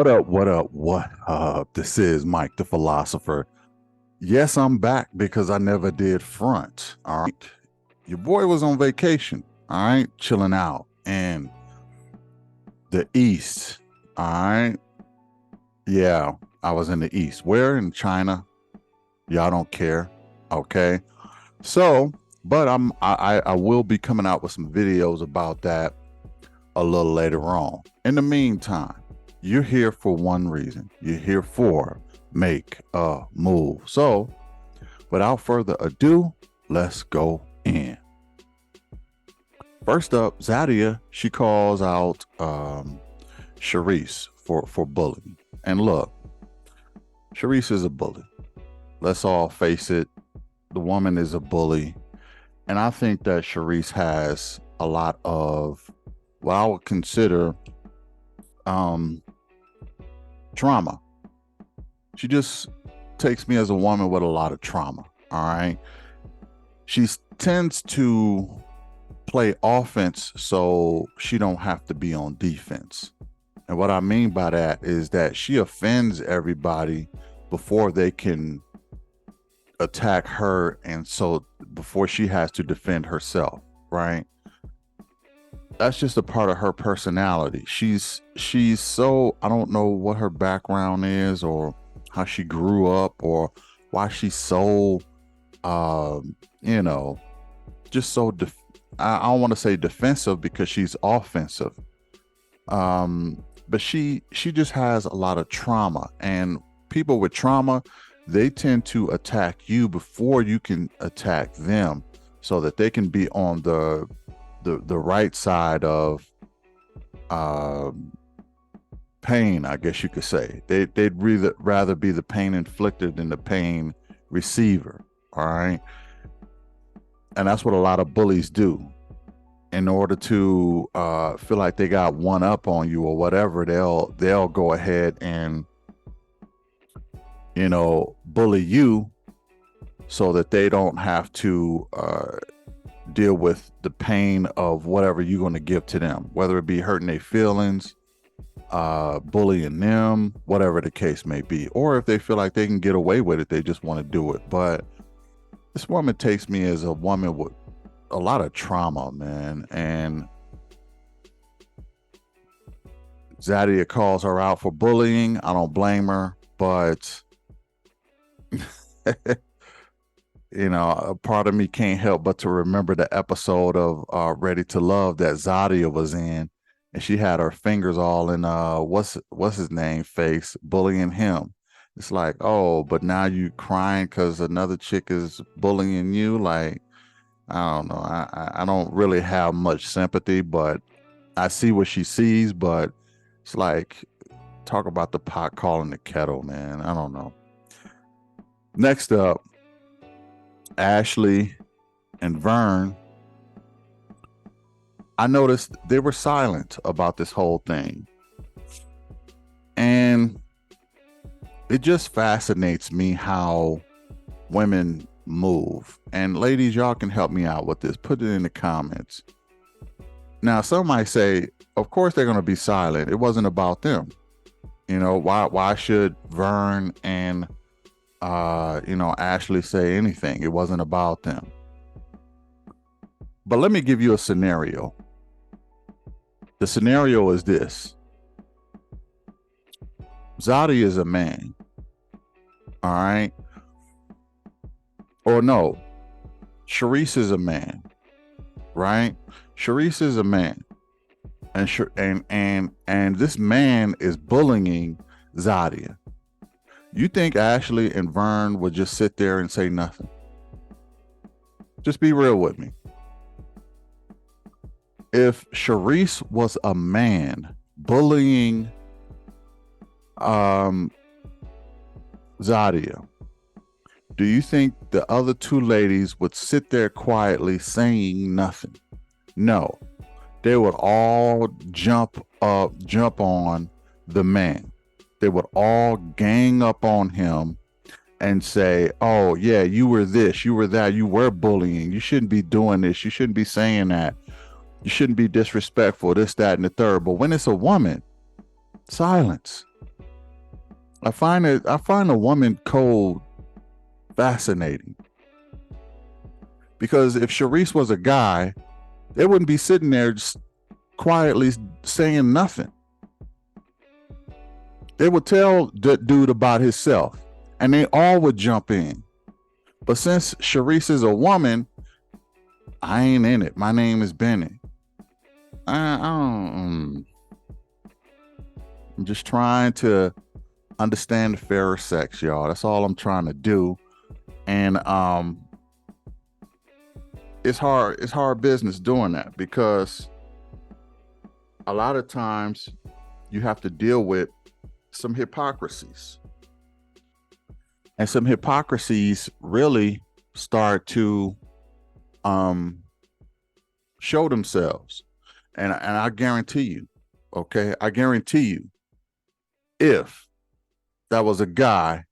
What up? What up? What up? This is Mike the Philosopher. Yes, I'm back because I never did front. All right. Your boy was on vacation. All right. Chilling out in the East. All right. Yeah. I was in the East. Where? In China. Y'all don't care. Okay. So, but I will be coming out with some videos about that a little later on. In the meantime, you're here for one reason. You're here for make a move. So, without further ado, let's go in. First up, Zadia, she calls out Sharice for bullying. And look, Sharice is a bully. Let's all face it. The woman is a bully. And I think that Sharice has a lot of what I would consider trauma. She just takes me as a woman with a lot of trauma. All right. She tends to play offense so she don't have to be on defense. And what I mean by that is that she offends everybody before they can attack her, and so before she has to defend herself, right? That's just a part of her personality. She's so, I don't know what her background is or how she grew up or why she's so just so I don't want to say defensive because she's offensive. But she just has a lot of trauma, and people with trauma, they tend to attack you before you can attack them, so that they can be on the right side of pain, I guess you could say. They'd rather be the pain inflicted than the pain receiver. All right. And that's what a lot of bullies do. In order to feel like they got one up on you or whatever, they'll go ahead and bully you so that they don't have to deal with the pain of whatever you're going to give to them, whether it be hurting their feelings, bullying them, whatever the case may be. Or if they feel like they can get away with it, they just want to do it. But this woman takes me as a woman with a lot of trauma, man. And Zadia calls her out for bullying. I don't blame her, but a part of me can't help but to remember the episode of Ready to Love that Zadia was in, and she had her fingers all in what's his name face, bullying him. It's like, oh, but now you crying because another chick is bullying you. Like, I don't know. I don't really have much sympathy, but I see what she sees. But it's like, talk about the pot calling the kettle, man. I don't know. Next up, Ashley and Vern. I noticed they were silent about this whole thing. And it just fascinates me how women move. And ladies, y'all can help me out with this. Put it in the comments. Now, some might say, of course they're going to be silent. It wasn't about them. Why should Vern and Ashley say anything? It wasn't about them. But let me give you a scenario. The scenario is this. Zadi is a man. All right. Or no, Sharice is a man. Right? Sharice is a man. And this man is bullying Zadia. You think Ashley and Vern would just sit there and say nothing? Just be real with me. If Sharice was a man bullying Zadia, do you think the other two ladies would sit there quietly saying nothing? No. They would all jump on the man. They would all gang up on him and say, oh, yeah, you were this, you were that, you were bullying. You shouldn't be doing this. You shouldn't be saying that. You shouldn't be disrespectful, this, that, and the third. But when it's a woman, silence. I find a woman code fascinating because if Sharice was a guy, they wouldn't be sitting there just quietly saying nothing. They would tell that dude about himself, and they all would jump in. But since Sharice is a woman, I ain't in it. My name is Benny. I don't. I'm just trying to understand the fairer sex, y'all. That's all I'm trying to do. And it's hard. It's hard business doing that because a lot of times you have to deal with some hypocrisies. And some hypocrisies really start to show themselves. And I guarantee you, okay, I guarantee you, if that was a guy,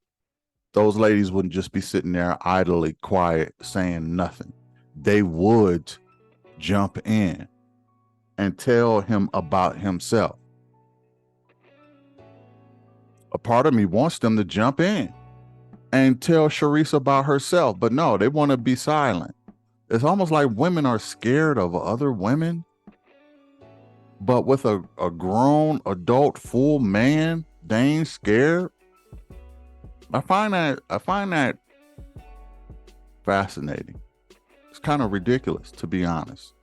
those ladies wouldn't just be sitting there idly quiet saying nothing. They would jump in and tell him about himself. A part of me wants them to jump in and tell Sharice about herself, but no, they want to be silent. It's almost like women are scared of other women, but with a grown adult full man, they ain't scared. I find that fascinating. It's kind of ridiculous, to be honest.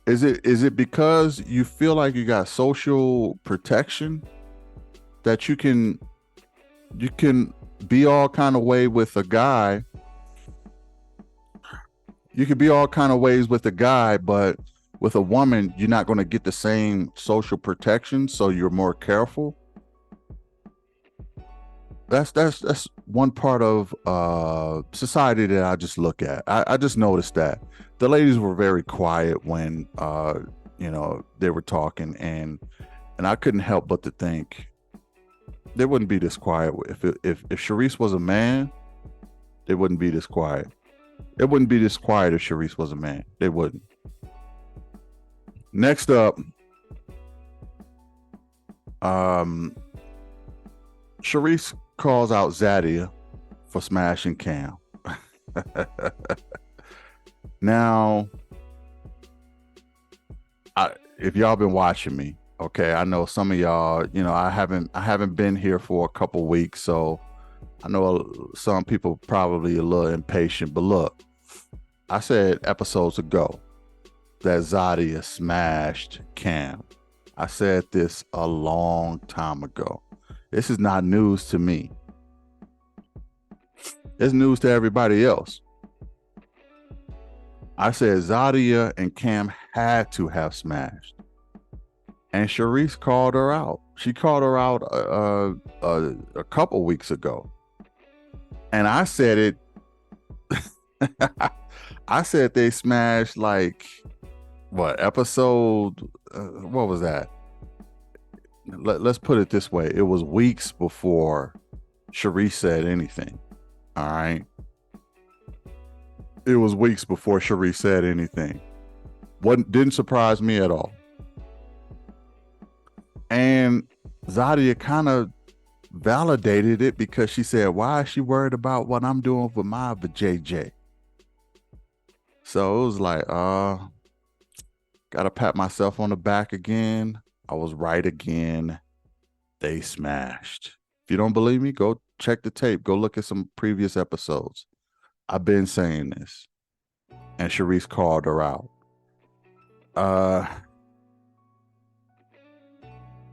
Is it because you feel like you got social protection that you can be all kind of way with a guy? You could be all kind of ways with a guy, but with a woman, you're not going to get the same social protection, so you're more careful. That's one part of society that I just look at. I just noticed that the ladies were very quiet when they were talking, and I couldn't help but to think they wouldn't be this quiet if Sharice was a man. They wouldn't be this quiet. It wouldn't be this quiet if Sharice was a man. They wouldn't. Next up, Sharice calls out Zadia for smashing Cam. Now, if y'all been watching me, okay, I know some of y'all, I haven't been here for a couple weeks, so I know some people probably a little impatient, but look, I said episodes ago that Zadia smashed Cam. I said this a long time ago. This is not news to me. It's news to everybody else. I said Zadia and Cam had to have smashed. And Sharice called her out. She called her out a couple weeks ago. And I said it. I said they smashed like, what, episode? What was that? Let's put it this way. It was weeks before Sharice said anything. All right. It was weeks before Sharice said anything. Didn't surprise me at all. And Zadia kind of validated it because she said, why is she worried about what I'm doing with my JJ? So it was like, gotta pat myself on the back again. I was right again. They smashed. If you don't believe me, go check the tape. Go look at some previous episodes. I've been saying this. And Sharice called her out.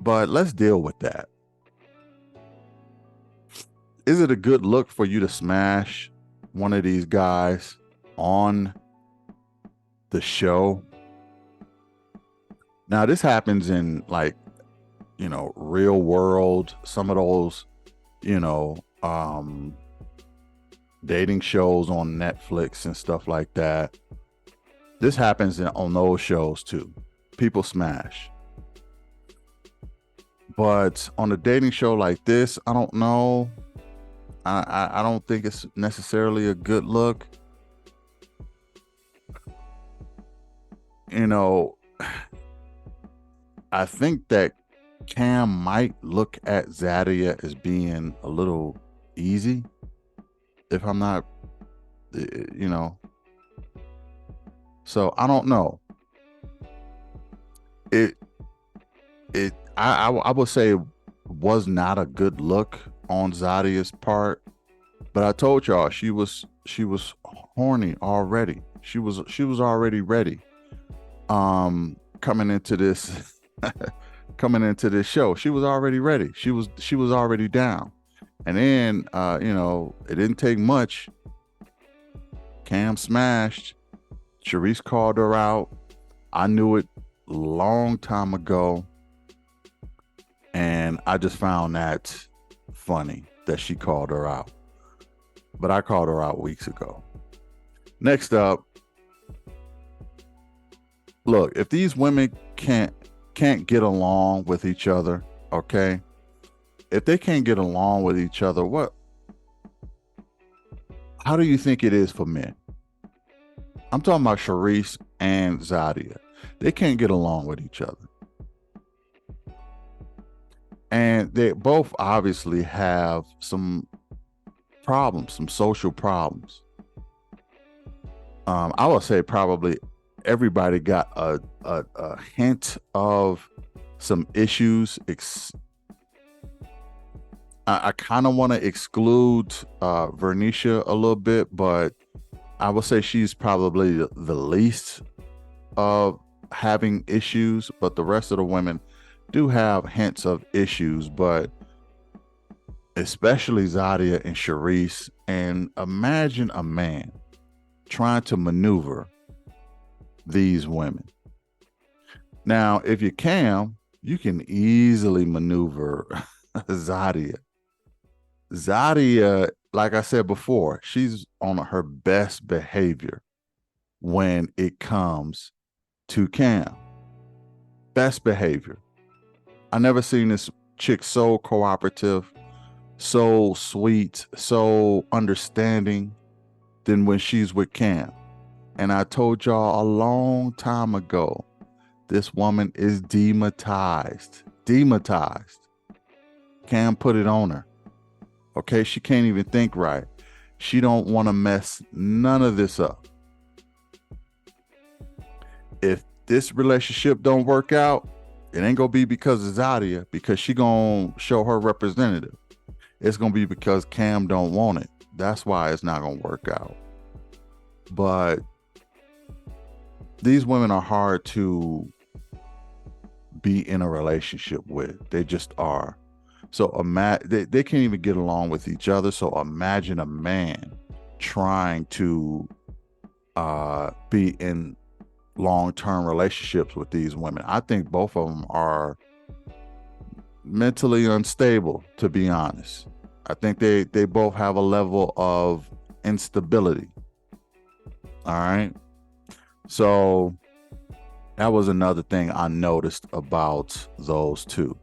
But let's deal with that. Is it a good look for you to smash one of these guys on the show? Now, this happens in real world, some of those, dating shows on Netflix and stuff like that. This happens on those shows too. People smash. But on a dating show like this, I don't know. I don't think it's necessarily a good look. I think that Cam might look at Zadia as being a little easy, if I'm not, you know. So I don't know. It I would say it was not a good look on Zadia's part, but I told y'all she was horny already. She was already ready. Coming into this coming into this show, she was already ready. She was already down. And then it didn't take much. Cam smashed. Sharice called her out. I knew it a long time ago. And I just found that funny that she called her out. But I called her out weeks ago. Next up, look, if these women can't get along with each other, okay? If they can't get along with each other, how do you think it is for men? I'm talking about Sharice and Zadia. They can't get along with each other. And they both obviously have some problems, some social problems. I would say probably everybody got a hint of some issues. I kind of want to exclude Vernicia a little bit, but I would say she's probably the least of having issues, but the rest of the women do have hints of issues, but especially Zadia and Sharice. And imagine a man trying to maneuver these women. Now, if you can easily maneuver Zadia. Zadia, like I said before, she's on her best behavior when it comes to Cam. Best behavior. I never seen this chick so cooperative, so sweet, so understanding than when she's with Cam. And I told y'all a long time ago, this woman is demonetized. Demonetized. Cam put it on her. Okay, she can't even think right. She don't want to mess none of this up. If this relationship don't work out, it ain't gonna be because of Zadia, because she gonna show her representative. It's gonna be because Cam don't want it. That's why it's not gonna work out. But these women are hard to be in a relationship with. They just are. So they can't even get along with each other. So imagine a man trying to be in long-term relationships with these women. I think both of them are mentally unstable, to be honest. I think they both have a level of instability. All right. So that was another thing I noticed about those two.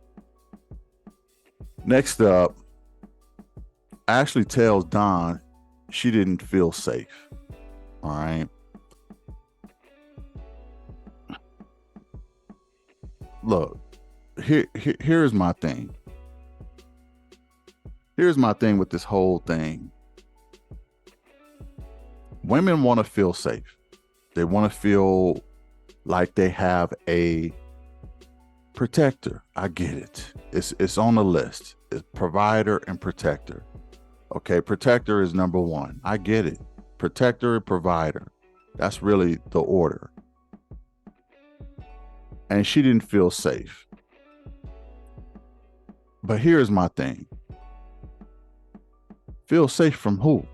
Next up, Ashley tells Don she didn't feel safe. All right. Look, here's my thing. Here's my thing with this whole thing. Women want to feel safe. They want to feel like they have a protector. I get it. It's on the list. It's provider and protector. Okay, protector is number one. I get it. Protector and provider. That's really the order. And she didn't feel safe. But here's my thing. Feel safe from who?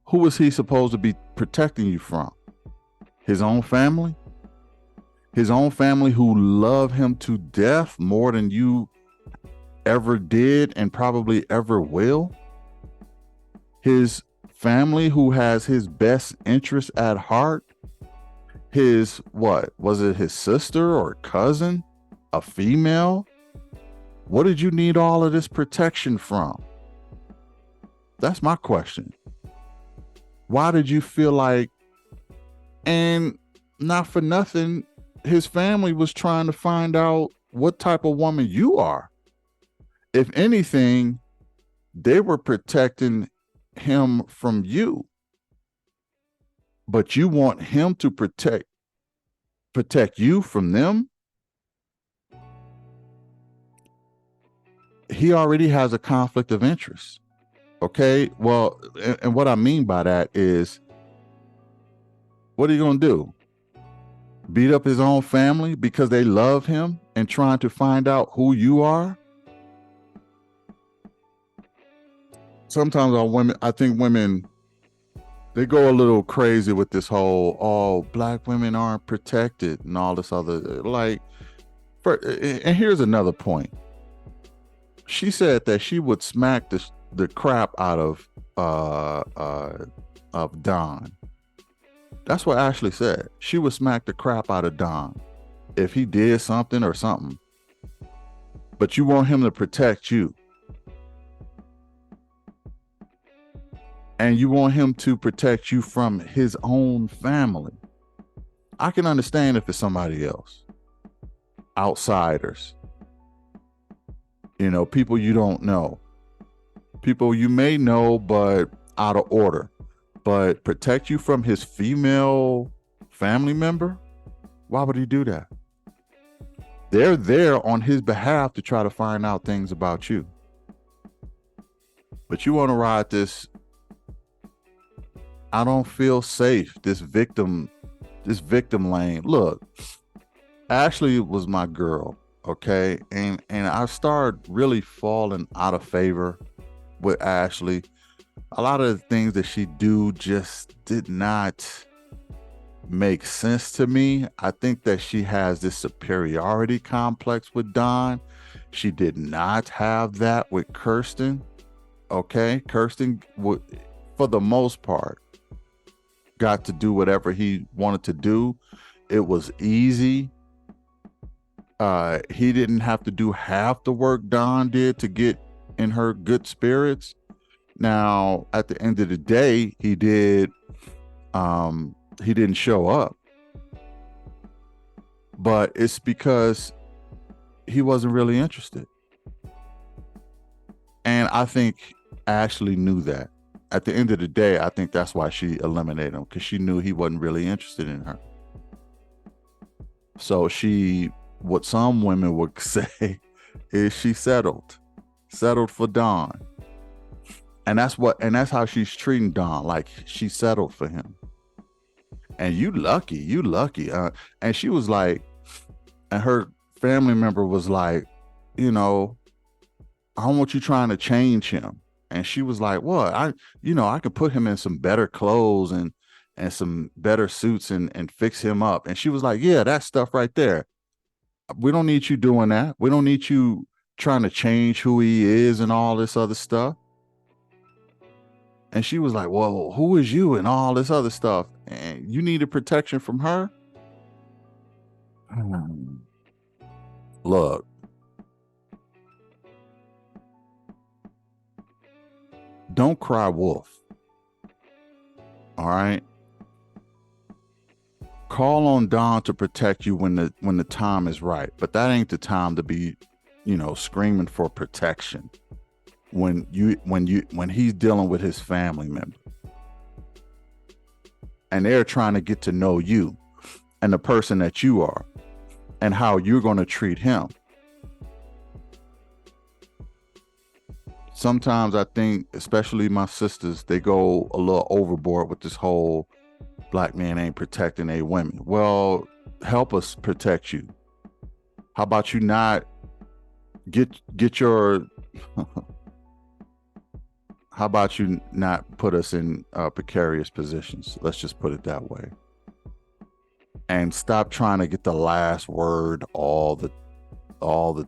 Who is he supposed to be protecting you from? His own family? His own family who love him to death more than you ever did and probably ever will? His family who has his best interest at heart? His, what? Was it his sister or cousin? A female? What did you need all of this protection from? That's my question. Why did you feel like, and not for nothing, his family was trying to find out what type of woman you are. If anything, they were protecting him from you, but you want him to protect you from them. He already has a conflict of interest. Okay. Well, and what I mean by that is, what are you going to do? Beat up his own family because they love him and trying to find out who you are? Sometimes I think women, they go a little crazy with this whole, oh, black women aren't protected and all this other, like, and here's another point. She said that she would smack the crap out of Don. That's what Ashley said. She would smack the crap out of Don if he did something or something. But you want him to protect you. And you want him to protect you from his own family. I can understand if it's somebody else. Outsiders. You know, people you don't know. People you may know, but out of order. But protect you from his female family member? Why would he do that? They're there on his behalf to try to find out things about you. But you want to ride this, I don't feel safe, this victim lane. Look, Ashley was my girl, okay? And I started really falling out of favor with Ashley. A lot of the things that she do just did not make sense to me. I think that she has this superiority complex with Don. She did not have that with Kirsten. Okay, Kirsten would, for the most part, got to do whatever he wanted to do. It was easy. He didn't have to do half the work Don did to get in her good spirits. Now, at the end of the day, he didn't show up. But it's because he wasn't really interested. And I think Ashley knew that. At the end of the day, I think that's why she eliminated him, because she knew he wasn't really interested in her. So what some women would say is she settled for Don. And that's how she's treating Don, like she settled for him. And you lucky. And she was like, and her family member was like, you know, I don't want you trying to change him. And she was like, what? I could put him in some better clothes and some better suits and fix him up. And she was like, yeah, that stuff right there. We don't need you doing that. We don't need you trying to change who he is and all this other stuff. And she was like, well, who is you and all this other stuff? And you needed protection from her? Look. Don't cry wolf. All right? Call on Don to protect you when the time is right. But that ain't the time to be, screaming for protection. When he's dealing with his family member and they're trying to get to know you and the person that you are and how you're going to treat him. Sometimes I think, especially my sisters, they go a little overboard with this whole black man ain't protecting a women. Well, help us protect you. How about you not get your how about you not put us in precarious positions? Let's just put it that way. And stop trying to get the last word all the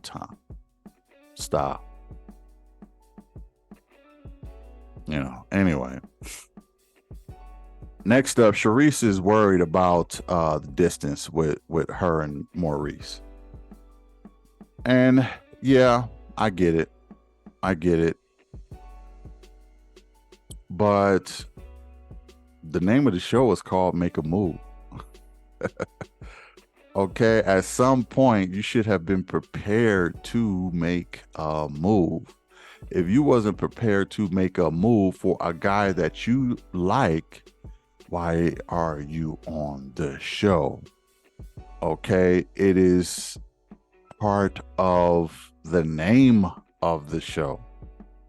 time. Stop. Anyway. Next up, Sharice is worried about the distance with her and Maurice. And yeah, I get it. But the name of the show is called Make a Move. Okay, at some point you should have been prepared to make a move. If you wasn't prepared to make a move for a guy that you like, why are you on the show? Okay, it is part of the name of the show.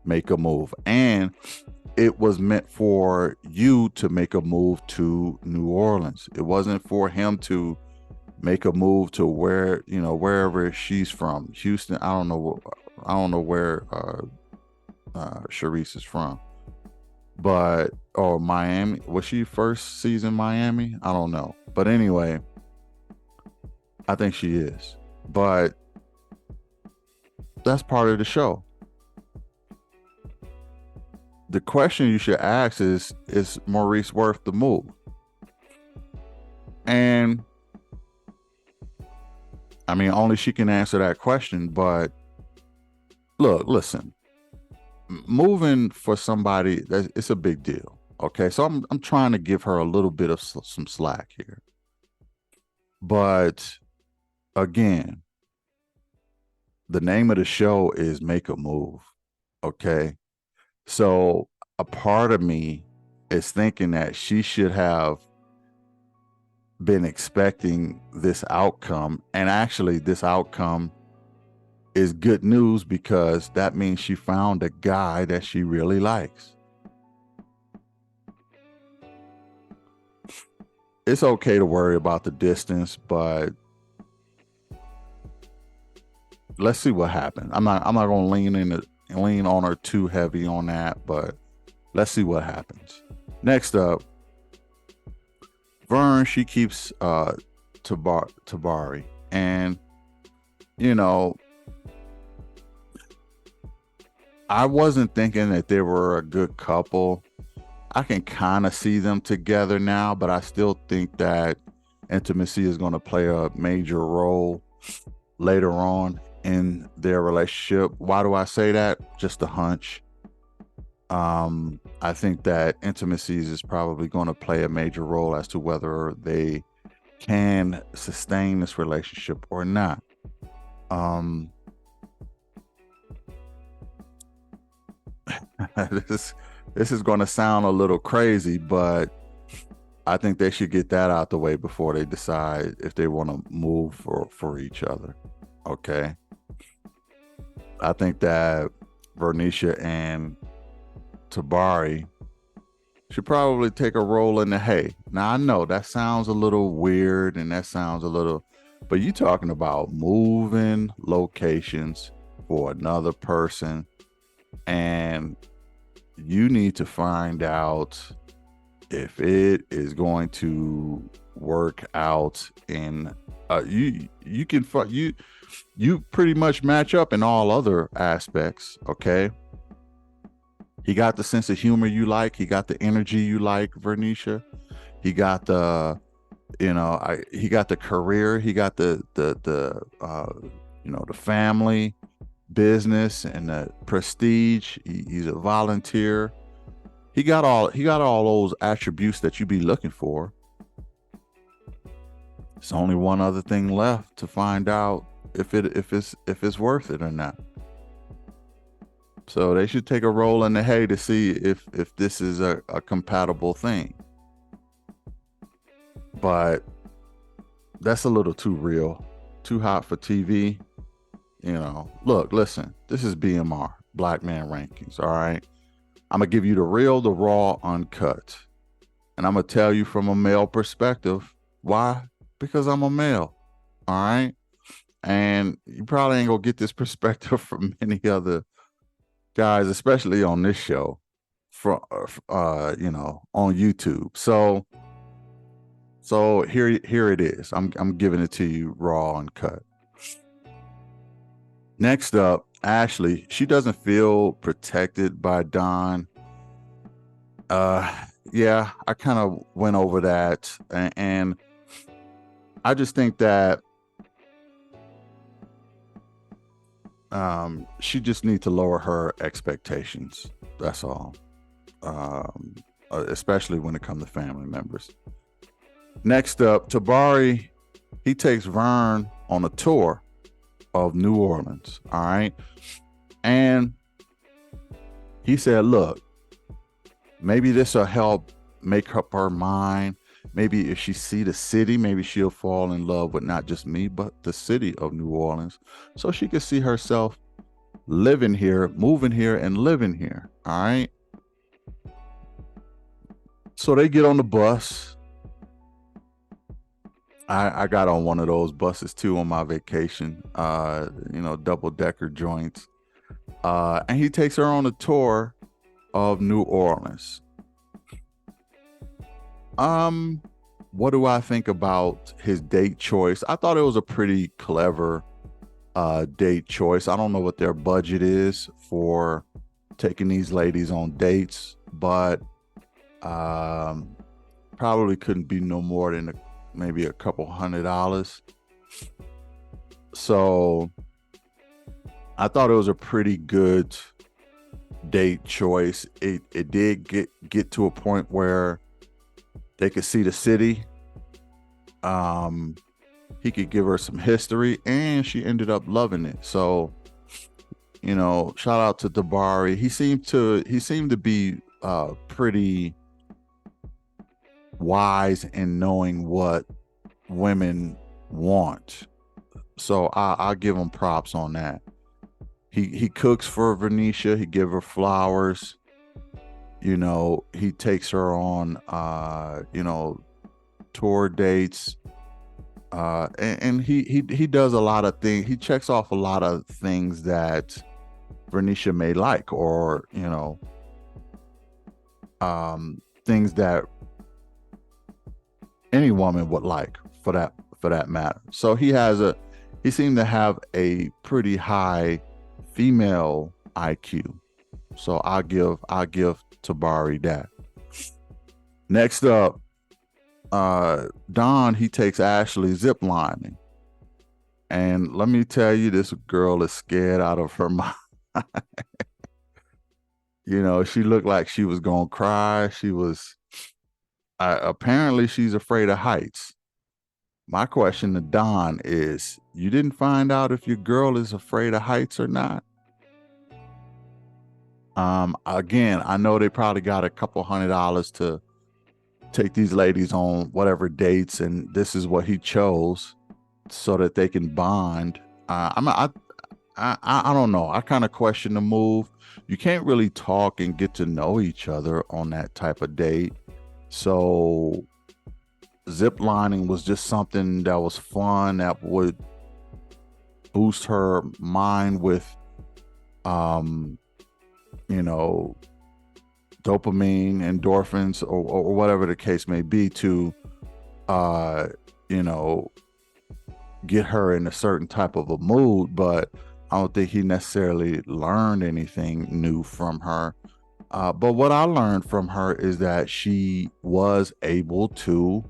Make a move. And it was meant for you to make a move to New Orleans. It wasn't for him to make a move to where, wherever she's from. Houston, I don't know where Sharice is from. But or Miami. Was she first season Miami? I don't know. But anyway, I think she is. But that's part of the show. The question you should ask is Maurice worth the move? And I mean, only she can answer that question. But listen, moving for somebody, it's a big deal. Okay, so I'm trying to give her a little bit of some slack here. But again, the name of the show is Make a Move. Okay, so a part of me is thinking that she should have been expecting this outcome, and actually this outcome is good news because that means she found a guy that she really likes. It's okay to worry about the distance, but let's see what happens. I'm not going to lean on her too heavy on that, but let's see what happens. Next up, Vern, she keeps Tabari, and I wasn't thinking that they were a good couple. I can kind of see them together now, but I still think that intimacy is going to play a major role later on in their relationship. Why do I say that? Just a hunch. I think that intimacy is probably going to play a major role as to whether they can sustain this relationship or not. This is going to sound a little crazy, but I think they should get that out the way before they decide if they want to move for each other. Okay. I think that Vernicia and Tabari should probably take a roll in the hay. Now I know that sounds a little weird and that sounds a little, but you talking about moving locations for another person, and you need to find out if it is going to work out in you pretty much match up in all other aspects. Okay, he got the sense of humor you like, he got the energy you like, Vernicia. He got the he got the career, he got the the family, business, and the prestige. He's a volunteer. He got all those attributes that you be looking for. It's only one other thing left to find out if it's worth it or not. So they should take a roll in the hay to see if this is a compatible thing. But that's a little too real, too hot for TV. Look, listen, this is BMR, Black Man Rankings, all right? I'm going to give you the real, the raw, uncut. And I'm going to tell you from a male perspective. Why? Because I'm a male, all right? And you probably ain't going to get this perspective from many other guys, especially on this show, from on YouTube. So here it is. I'm giving it to you raw and cut. Next up, Ashley. She doesn't feel protected by Don. Yeah, I kind of went over that, and I just think that she just needs to lower her expectations. That's all. Especially when it comes to family members. Next up, Tabari he takes Vern on a tour of New Orleans. All right. And he said, look, maybe this will help make up her mind. Maybe if she see the city, maybe she'll fall in love with not just me, but the city of New Orleans. So she could see herself living here, moving here, and living here. All right. So they get on the bus. I got on one of those buses too on my vacation, double-decker joints. And he takes her on a tour of New Orleans. What do I think about his date choice? I thought it was a pretty clever date choice. I don't know what their budget is for taking these ladies on dates, but probably couldn't be no more than maybe a couple $100. So I thought it was a pretty good date choice. It did get to a point where they could see the city. He could give her some history, and she ended up loving it. So, shout out to Tabari. He seemed to be pretty wise in knowing what women want. So I'll give him props on that. He cooks for Venetia. He give her flowers. He takes her on tour dates. And he does a lot of things. He checks off a lot of things that Venetia may like, or things that any woman would like, for that matter. So he seemed to have a pretty high female IQ. So I'll give Tabari that. Next up, Don, he takes Ashley ziplining. And let me tell you, this girl is scared out of her mind. She looked like she was gonna cry. She was apparently she's afraid of heights. My question to Don is, you didn't find out if your girl is afraid of heights or not? Again, I know they probably got a couple $100 to take these ladies on whatever dates, and this is what he chose so that they can bond. I don't know. I kind of question the move. You can't really talk and get to know each other on that type of date. So ziplining was just something that was fun, that would boost her mind with dopamine, endorphins, or whatever the case may be, to get her in a certain type of a mood. But I don't think he necessarily learned anything new from her. But what I learned from her is that she was able to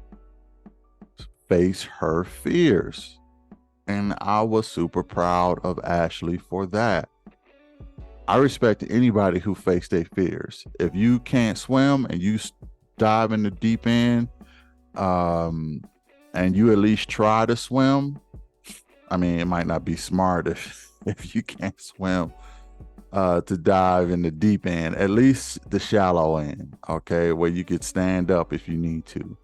face her fears. And I was super proud of Ashley for that. I respect anybody who faced their fears. If you can't swim and you dive in the deep end, and you at least try to swim, I mean, it might not be smart if you can't swim to dive in the deep end, at least the shallow end, okay, where you could stand up if you need to.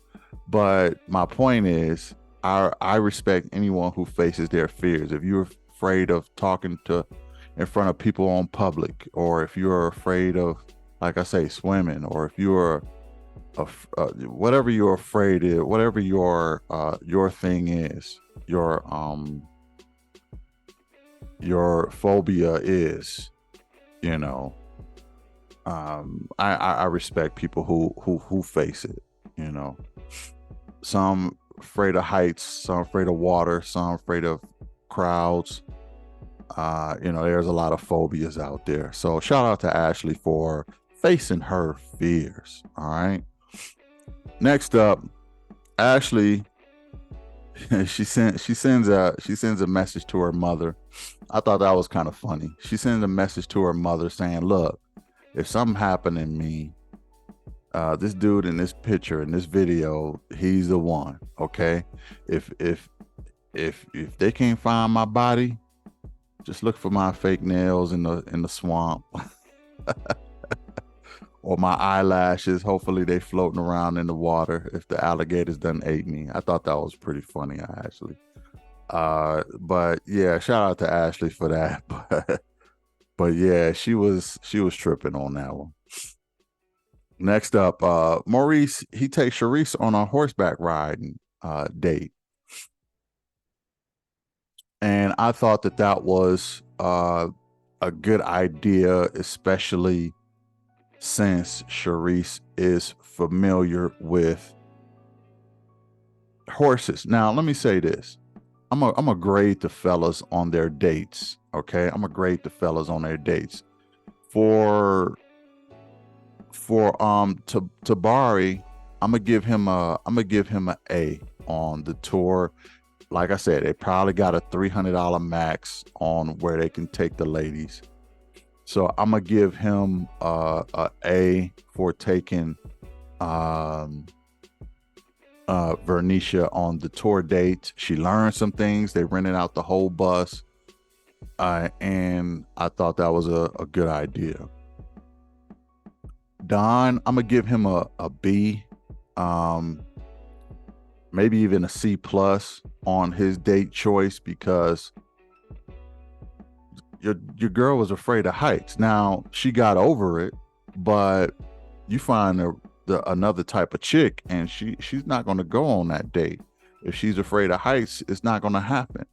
But my point is, I respect anyone who faces their fears. If you're afraid of talking in front of people on public, or if you're afraid of, like I say, swimming, or if you're whatever you're afraid of, whatever your thing is, your phobia is, I respect people who face it. Some afraid of heights, some afraid of water, some afraid of crowds. There's a lot of phobias out there. So shout out to Ashley for facing her fears. All right. Next up, Ashley, she sends a message to her mother. I thought that was kind of funny. She sends a message to her mother saying, look, if something happened to me, this dude in this picture, in this video, he's the one. Okay. If if they can't find my body, just look for my fake nails in the swamp or my eyelashes. Hopefully they floating around in the water if the alligators done ate me. I thought that was pretty funny, actually. But yeah, shout out to Ashley for that. But yeah, she was tripping on that one. Next up, Maurice, he takes Sharice on a horseback riding date. And I thought that was a good idea, especially since Sharice is familiar with horses. Now, let me say this. I'm a grade the fellas on their dates. Okay. I'm a grade the fellas on their dates. For Tabari, I'm gonna give him a A on the tour. Like I said, they probably got a $300 max on where they can take the ladies. So I'm gonna give him a A for taking Vernicia on the tour date. She learned some things. They rented out the whole bus, and I thought that was a good idea. Don, I'm gonna give him a B, maybe even a C plus on his date choice, because your girl was afraid of heights. Now she got over it, but you find another type of chick, and she's not going to go on that date. If she's afraid of heights, it's not going to happen.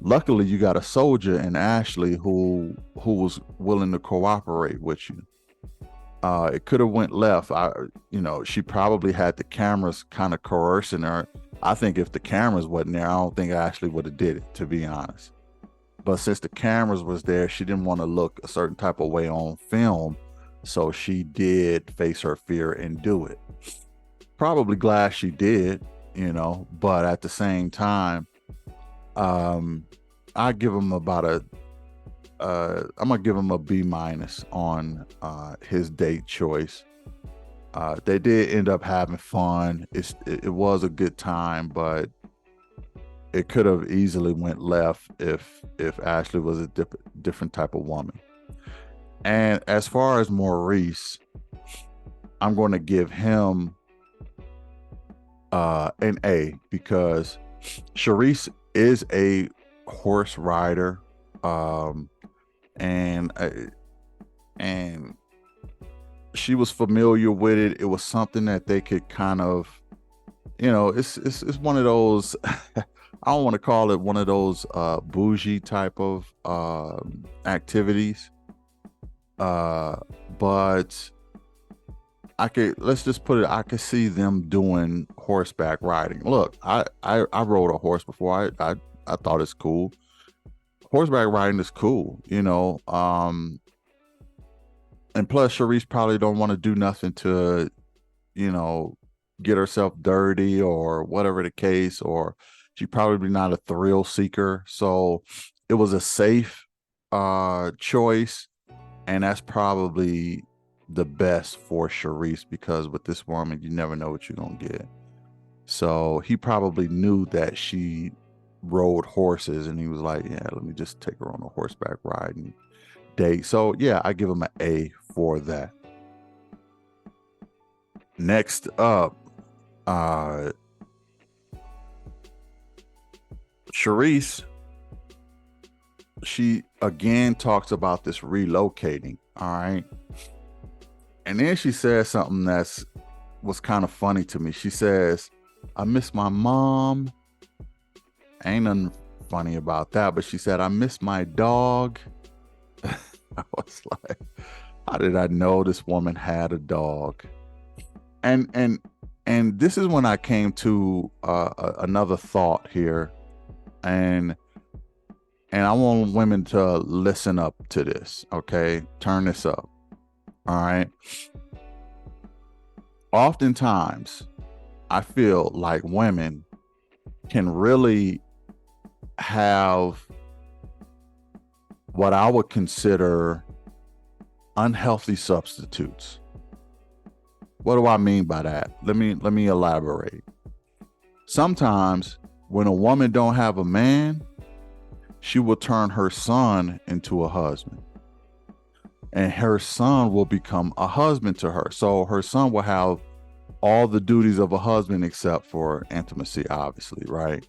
Luckily, you got a soldier in Ashley who was willing to cooperate with you. It could have went left. She probably had the cameras kind of coercing her. I think if the cameras wasn't there, I don't think Ashley would have did it, to be honest. But since the cameras was there, she didn't want to look a certain type of way on film. So she did face her fear and do it. Probably glad she did, but at the same time, I give him about I'm gonna give him a B minus on his date choice. They did end up having fun. It was a good time, but it could have easily went left if Ashley was a different type of woman. And as far as Maurice, I'm going to give him an A, because Sharice is a horse rider, and she was familiar with it. It was something that they could kind of, it's one of those. I don't want to call it one of those bougie type of activities, but let's just put it, I could see them doing horseback riding. Look, I rode a horse before. I thought it's cool. Horseback riding is cool, and plus Sharice probably don't want to do nothing to, get herself dirty or whatever the case, or she probably not a thrill seeker. So it was a safe choice, and that's probably the best for Sharice, because with this woman, you never know what you're gonna get. So he probably knew that she rode horses, and he was like, yeah, let me just take her on a horseback riding date. So yeah, I give him an A for that. Next up, Sharice, she again talks about this relocating. All right. And then she says something was kind of funny to me. She says, I miss my mom. Ain't nothing funny about that, but she said, I miss my dog. I was like, how did I know this woman had a dog? And this is when I came to another thought here, and I want women to listen up to this. Okay, turn this up. All right. Oftentimes, I feel like women can really have what I would consider unhealthy substitutes. What do I mean by that? Let me elaborate. Sometimes When a woman don't have a man, she will turn her son into a husband. And her son will become a husband to her. So her son will have all the duties of a husband except for intimacy, obviously, right?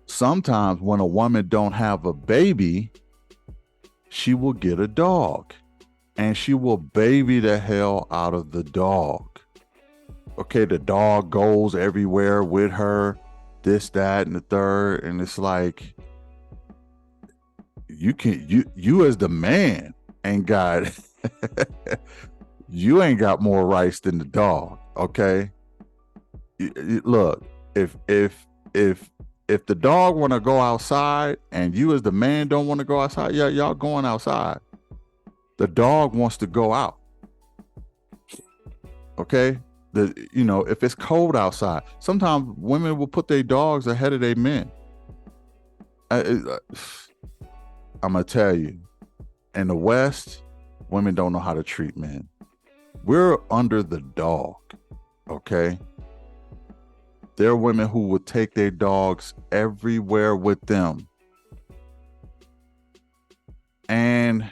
Sometimes when a woman don't have a baby, she will get a dog and she will baby the hell out of the dog. Okay, the dog goes everywhere with her, this, that, and the third. And it's like, you as the man ain't got you ain't got more rights than the dog. Okay. Look, if the dog want to go outside and you as the man don't want to go outside, yeah, y'all going outside. The dog wants to go out. Okay. If it's cold outside, sometimes women will put their dogs ahead of their men. I'm gonna tell you, in the West, women don't know how to treat men. We're under the dog. Okay. There are women who will take their dogs everywhere with them. And,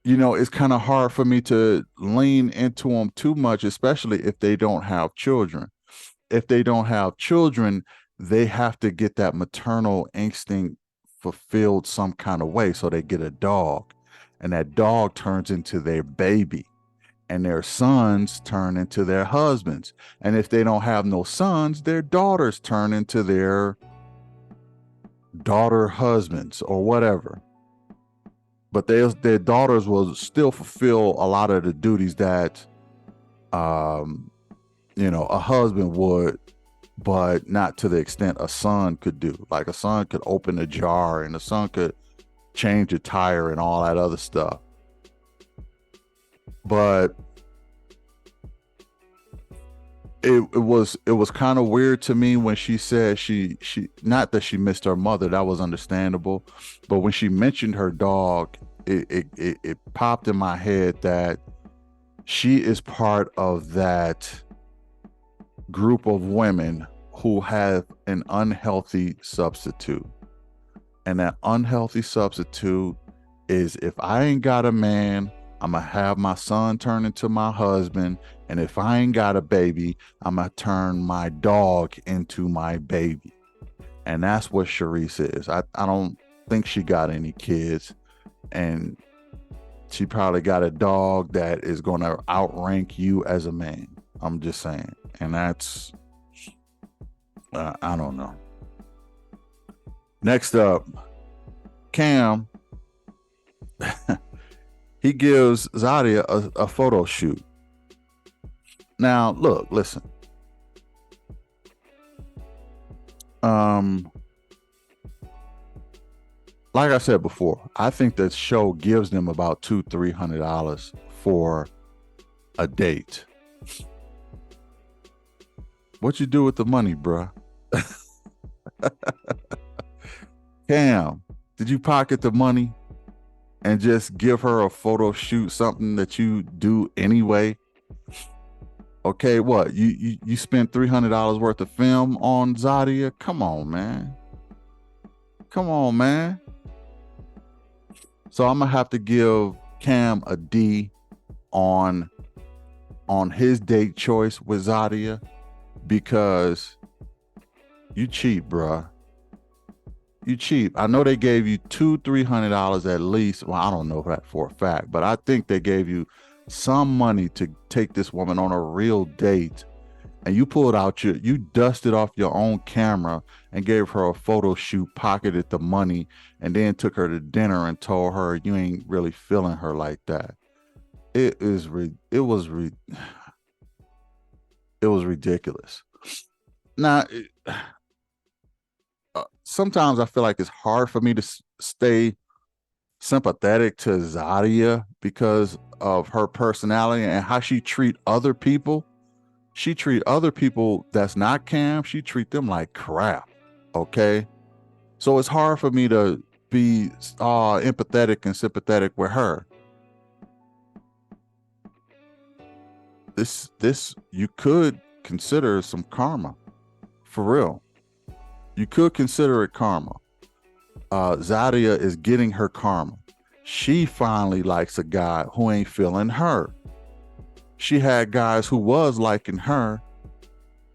it's kind of hard for me to lean into them too much, especially if they don't have children. If they don't have children, they have to get that maternal instinct fulfilled some kind of way. So they get a dog, and that dog turns into their baby. And their sons turn into their husbands. And if they don't have no sons, their daughters turn into their daughter husbands or whatever. But their daughters will still fulfill a lot of the duties that, a husband would, but not to the extent a son could do. Like a son could open a jar and a son could change a tire and all that other stuff. But it was kind of weird to me when she said she not that she missed her mother, that was understandable, but when she mentioned her dog, it popped in my head that she is part of that group of women who have an unhealthy substitute. And that unhealthy substitute is, if I ain't got a man, I'm going to have my son turn into my husband. And if I ain't got a baby, I'm going to turn my dog into my baby. And that's what Sharice is. I don't think she got any kids. And she probably got a dog that is going to outrank you as a man. I'm just saying. And that's, I don't know. Next up, Cam. He gives Zadia a photo shoot. Now, look, listen. Like I said before, I think that show gives them about $200-300 for a date. What you do with the money, bruh? Cam, did you pocket the money and just give her a photo shoot, something that you do anyway? Okay, what? You spent $300 worth of film on Zadia? Come on, man. Come on, man. So I'm gonna have to give Cam a D on his date choice with Zadia, because you cheap, bruh. You cheap. I know they gave you $200-300 at least. Well, I don't know that for a fact, but I think they gave you some money to take this woman on a real date, and you pulled out you dusted off your own camera and gave her a photo shoot, pocketed the money, and then took her to dinner and told her you ain't really feeling her like that. It was ridiculous. Now, sometimes I feel like it's hard for me to stay sympathetic to Zadia because of her personality and how she treat other people. She treat other people that's not Cam, she treat them like crap. Okay, so it's hard for me to be empathetic and sympathetic with her. this you could consider some karma, for real. You could consider it karma. Zadia is getting her karma. She finally likes a guy who ain't feeling her. She had guys who was liking her,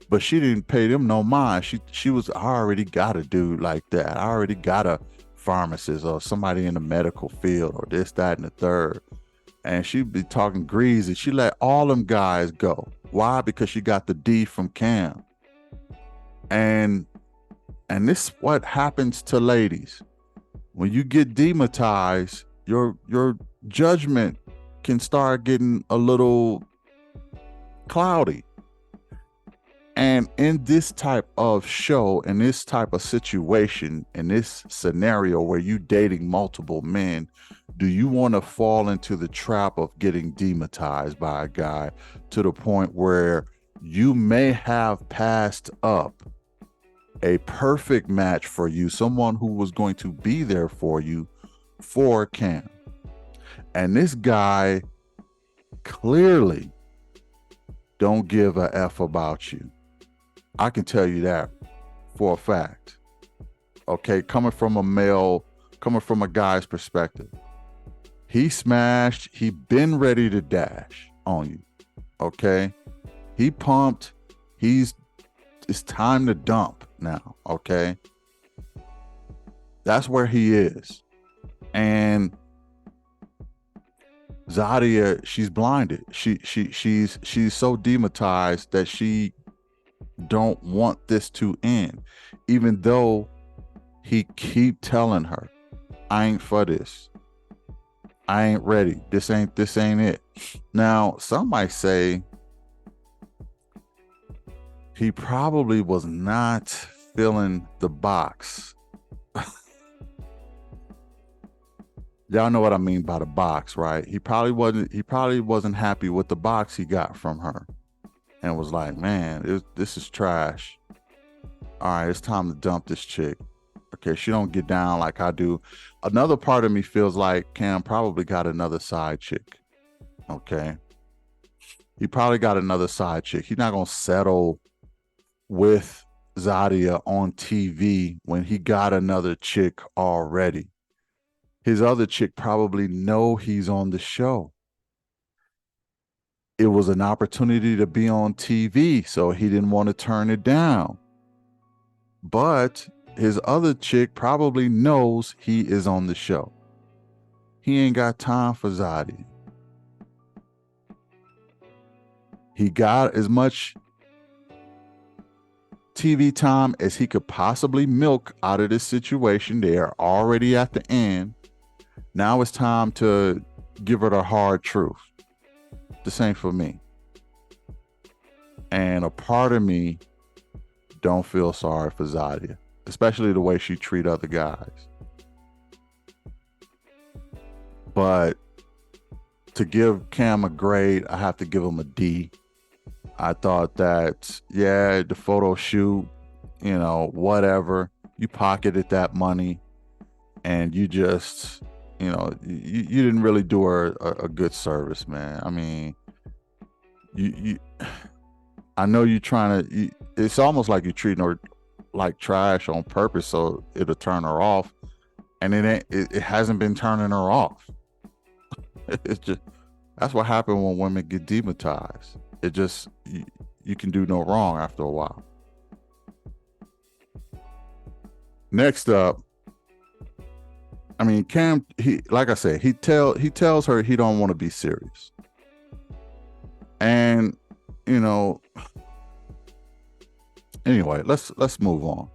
but she didn't pay them no mind. She was, I already got a dude like that. I already got a pharmacist or somebody in the medical field or this, that, and the third. And she'd be talking greasy. She let all them guys go. Why? Because she got the D from Cam. And this what happens to ladies. When you get demonetized, your judgment can start getting a little cloudy. And in this type of show, in this type of situation, in this scenario where you dating multiple men, do you want to fall into the trap of getting demonetized by a guy to the point where you may have passed up a perfect match for you, someone who was going to be there for you for Cam? And this guy clearly don't give a F about you. I can tell you that for a fact. Okay, coming from a guy's perspective. He smashed, he been ready to dash on you. Okay? He pumped, it's time to dump now, okay? That's where he is. And Zadia, she's blinded. She's so demonetized that she don't want this to end, even though he keep telling her, I ain't for this. I ain't ready. This ain't it. Now, some might say he probably was not filling the box. Y'all know what I mean by the box, right? He probably wasn't happy with the box he got from her. And was like, man, this is trash. All right, it's time to dump this chick. Okay, she don't get down like I do. Another part of me feels like Cam probably got another side chick. Okay. He probably got another side chick. He's not going to settle with Zadia on TV when he got another chick already. His other chick probably know he's on the show. It was an opportunity to be on TV, so he didn't want to turn it down. But his other chick probably knows he is on the show. He ain't got time for Zadia. He got as much TV time as he could possibly milk out of this situation. They are already at the end. Now it's time to give her the hard truth. The same for me. And a part of me don't feel sorry for Zadia, especially the way she treat other guys. But to give Cam a grade, I have to give him a D. I thought that, yeah, the photo shoot, whatever. You pocketed that money and you just, you didn't really do her a good service, man. I mean, I know you're trying to, it's almost like you're treating her like trash on purpose so it'll turn her off. And it hasn't been turning her off. It's just, that's what happened when women get demonetized. It just, you can do no wrong after a while. Next up, I mean, Cam, like I said, he tells her he don't want to be serious. And, anyway, let's move on.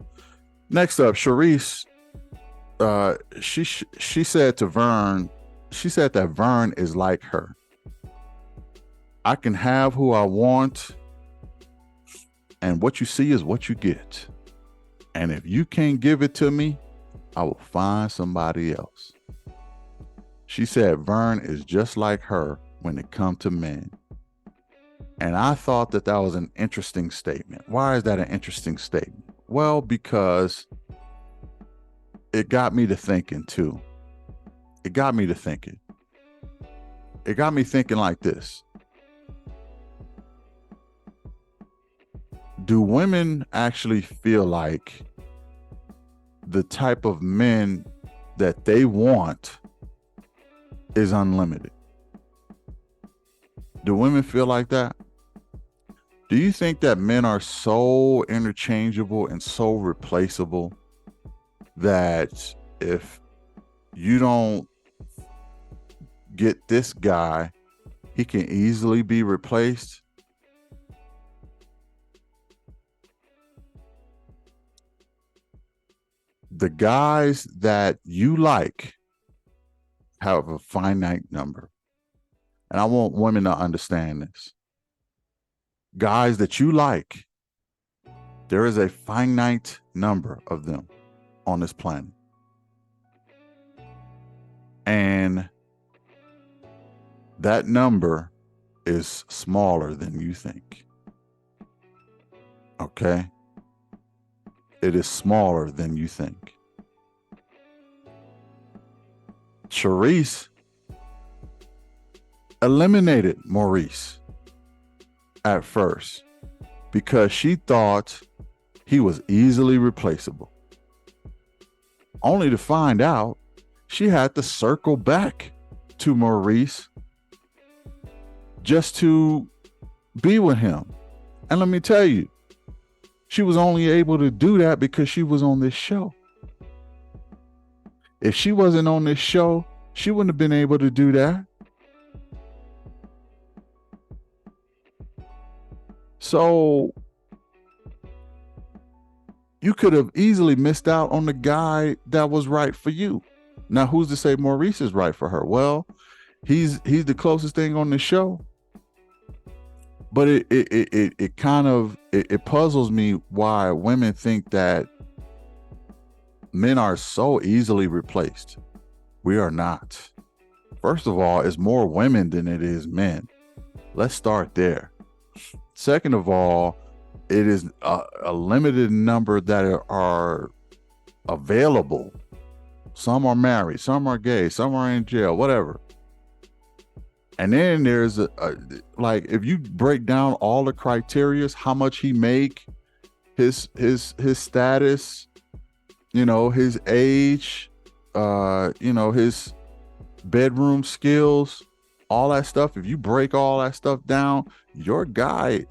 Next up, Charisse, she said to Vern, she said that Vern is like her. I can have who I want, and what you see is what you get. And if you can't give it to me, I will find somebody else. She said Vern is just like her when it comes to men. And I thought that was an interesting statement. Why is that an interesting statement? Well, because it got me to thinking too. It got me thinking like this. do women actually feel like the type of men that they want is unlimited? Do women feel like that? Do you think that men are so interchangeable and so replaceable that if you don't get this guy, he can easily be replaced? The guys that you like have a finite number. And I want women to understand this. Guys that you like, there is a finite number of them on this planet. And that number is smaller than you think. Okay? It is smaller than you think. Charisse eliminated Maurice at first because she thought he was easily replaceable, only to find out she had to circle back to Maurice just to be with him. And let me tell you, she was only able to do that because she was on this show. If she wasn't on this show, she wouldn't have been able to do that. So you could have easily missed out on the guy that was right for you. Now, who's to say Maurice is right for her? Well, he's the closest thing on the show. But it kind of puzzles me why women think that men are so easily replaced. We are not. First of all, it's more women than it is men. Let's start there. Second of all, it is a limited number that are available. Some are married, some are gay, some are in jail, whatever. And then there's like, if you break down all the criterias, how much he make, his status, his age, his bedroom skills, all that stuff. If you break all that stuff down, your guy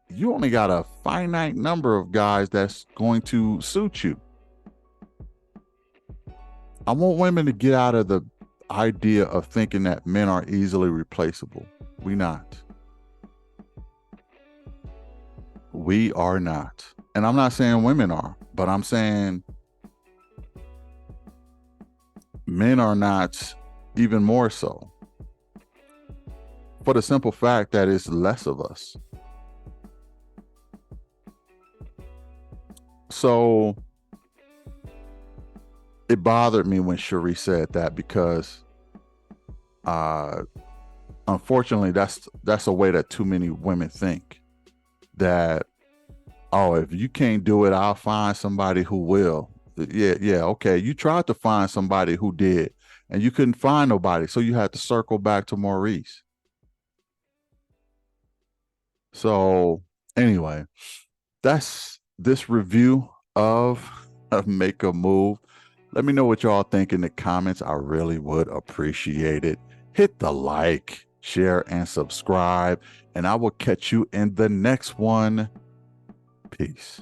you only got a finite number of guys that's going to suit you. I want women to get out of the idea of thinking that men are easily replaceable. We not. We are not. And I'm not saying women are, but I'm saying men are not even more so. For the simple fact that it's less of us. So it bothered me when Cherie said that because unfortunately that's a way that too many women think, that, oh, if you can't do it, I'll find somebody who will. Yeah, okay. You tried to find somebody who did and you couldn't find nobody, so you had to circle back to Maurice. So anyway, that's this review of Make a Move. Let me know what y'all think in the comments. I really would appreciate it. Hit the like, share, and subscribe, and I will catch you in the next one. Peace.